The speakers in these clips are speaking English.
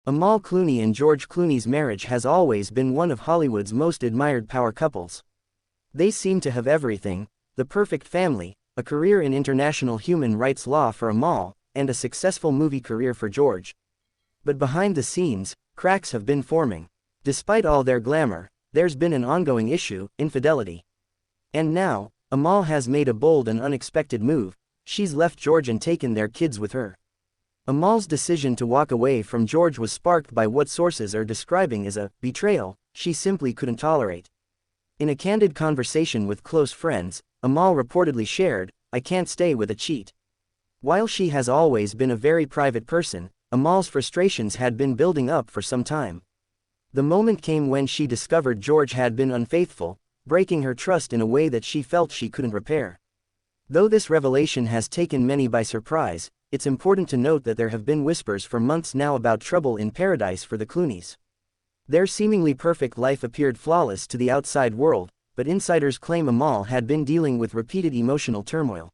Amal Clooney and George Clooney's marriage has always been one of Hollywood's most admired power couples. They seem to have everything: the perfect family, a career in international human rights law for Amal, and a successful movie career for George. But behind the scenes, cracks have been forming. Despite all their glamour, there's been an ongoing issue: infidelity. And now, Amal has made a bold and unexpected move. She's left George and taken their kids with her. Amal's decision to walk away from George was sparked by what sources are describing as a betrayal she simply couldn't tolerate. In a candid conversation with close friends, Amal reportedly shared, "I can't stay with a cheat." While she has always been a very private person, Amal's frustrations had been building up for some time. The moment came when she discovered George had been unfaithful, breaking her trust in a way that she felt she couldn't repair. Though this revelation has taken many by surprise, it's important to note that there have been whispers for months now about trouble in paradise for the Clooneys. Their seemingly perfect life appeared flawless to the outside world, but insiders claim Amal had been dealing with repeated emotional turmoil.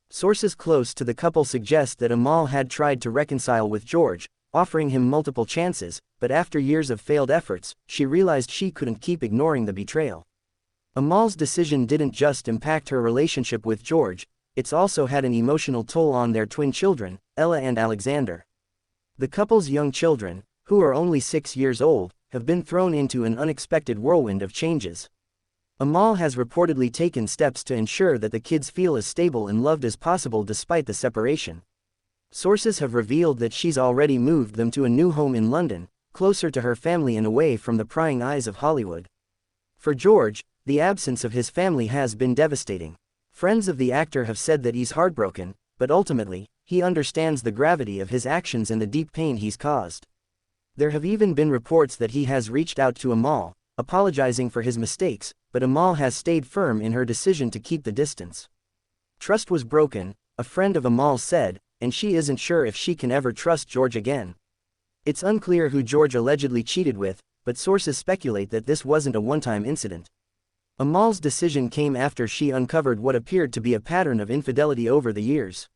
Sources close to the couple suggest that Amal had tried to reconcile with George, offering him multiple chances, but after years of failed efforts, she realized she couldn't keep ignoring the betrayal. Amal's decision didn't just impact her relationship with George, it's also had an emotional toll on their twin children, Ella and Alexander. The couple's young children, who are only 6 years old, have been thrown into an unexpected whirlwind of changes. Amal has reportedly taken steps to ensure that the kids feel as stable and loved as possible despite the separation. Sources have revealed that she's already moved them to a new home in London, closer to her family and away from the prying eyes of Hollywood. For George, the absence of his family has been devastating. Friends of the actor have said that he's heartbroken, but ultimately, he understands the gravity of his actions and the deep pain he's caused. There have even been reports that he has reached out to Amal, apologizing for his mistakes, but Amal has stayed firm in her decision to keep the distance. "Trust was broken," a friend of Amal said, and she isn't sure if she can ever trust George again. It's unclear who George allegedly cheated with, but sources speculate that this wasn't a one-time incident. Amal's decision came after she uncovered what appeared to be a pattern of infidelity over the years.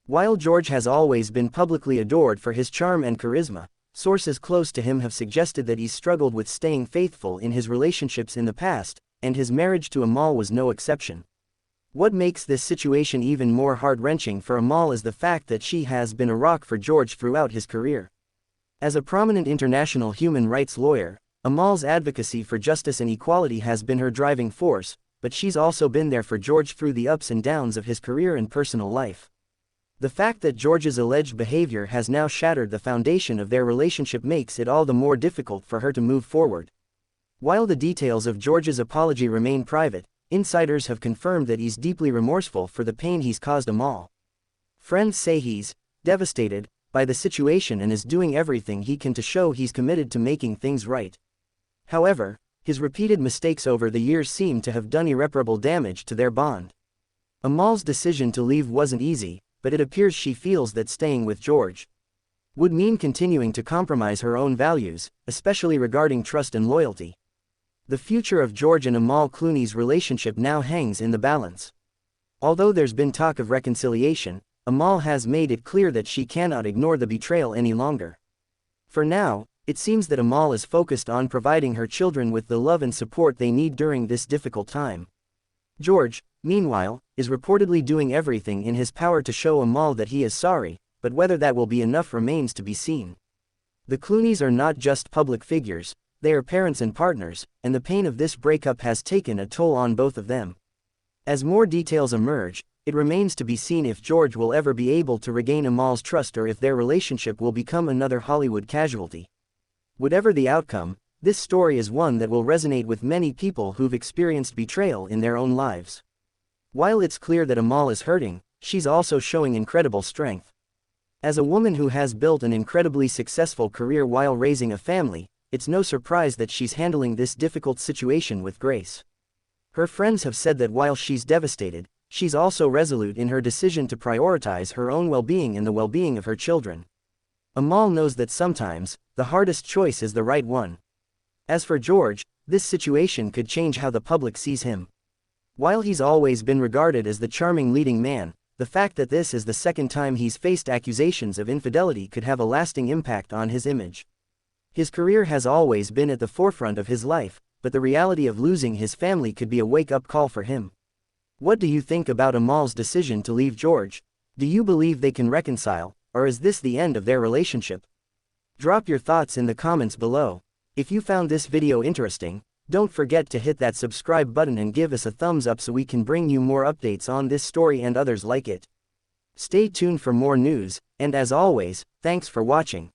While George has always been publicly adored for his charm and charisma, sources close to him have suggested that he's struggled with staying faithful in his relationships in the past, and his marriage to Amal was no exception. What makes this situation even more heart-wrenching for Amal is the fact that she has been a rock for George throughout his career. As a prominent international human rights lawyer, Amal's advocacy for justice and equality has been her driving force, but she's also been there for George through the ups and downs of his career and personal life. The fact that George's alleged behavior has now shattered the foundation of their relationship makes it all the more difficult for her to move forward. While the details of George's apology remain private, insiders have confirmed that he's deeply remorseful for the pain he's caused Amal. Friends say he's devastated by the situation and is doing everything he can to show he's committed to making things right. However, his repeated mistakes over the years seem to have done irreparable damage to their bond. Amal's decision to leave wasn't easy, but it appears she feels that staying with George would mean continuing to compromise her own values, especially regarding trust and loyalty. The future of George and Amal Clooney's relationship now hangs in the balance. Although there's been talk of reconciliation, Amal has made it clear that she cannot ignore the betrayal any longer. For now, it seems that Amal is focused on providing her children with the love and support they need during this difficult time. George, meanwhile, is reportedly doing everything in his power to show Amal that he is sorry, but whether that will be enough remains to be seen. The Clooneys are not just public figures, they are parents and partners, and the pain of this breakup has taken a toll on both of them. As more details emerge, it remains to be seen if George will ever be able to regain Amal's trust or if their relationship will become another Hollywood casualty. Whatever the outcome, this story is one that will resonate with many people who've experienced betrayal in their own lives. While it's clear that Amal is hurting, she's also showing incredible strength. As a woman who has built an incredibly successful career while raising a family, it's no surprise that she's handling this difficult situation with grace. Her friends have said that while she's devastated, she's also resolute in her decision to prioritize her own well-being and the well-being of her children. Amal knows that sometimes, the hardest choice is the right one. As for George, this situation could change how the public sees him. While he's always been regarded as the charming leading man, the fact that this is the second time he's faced accusations of infidelity could have a lasting impact on his image. His career has always been at the forefront of his life, but the reality of losing his family could be a wake-up call for him. What do you think about Amal's decision to leave George? Do you believe they can reconcile, or is this the end of their relationship? Drop your thoughts in the comments below. If you found this video interesting, don't forget to hit that subscribe button and give us a thumbs up so we can bring you more updates on this story and others like it. Stay tuned for more news, and as always, thanks for watching.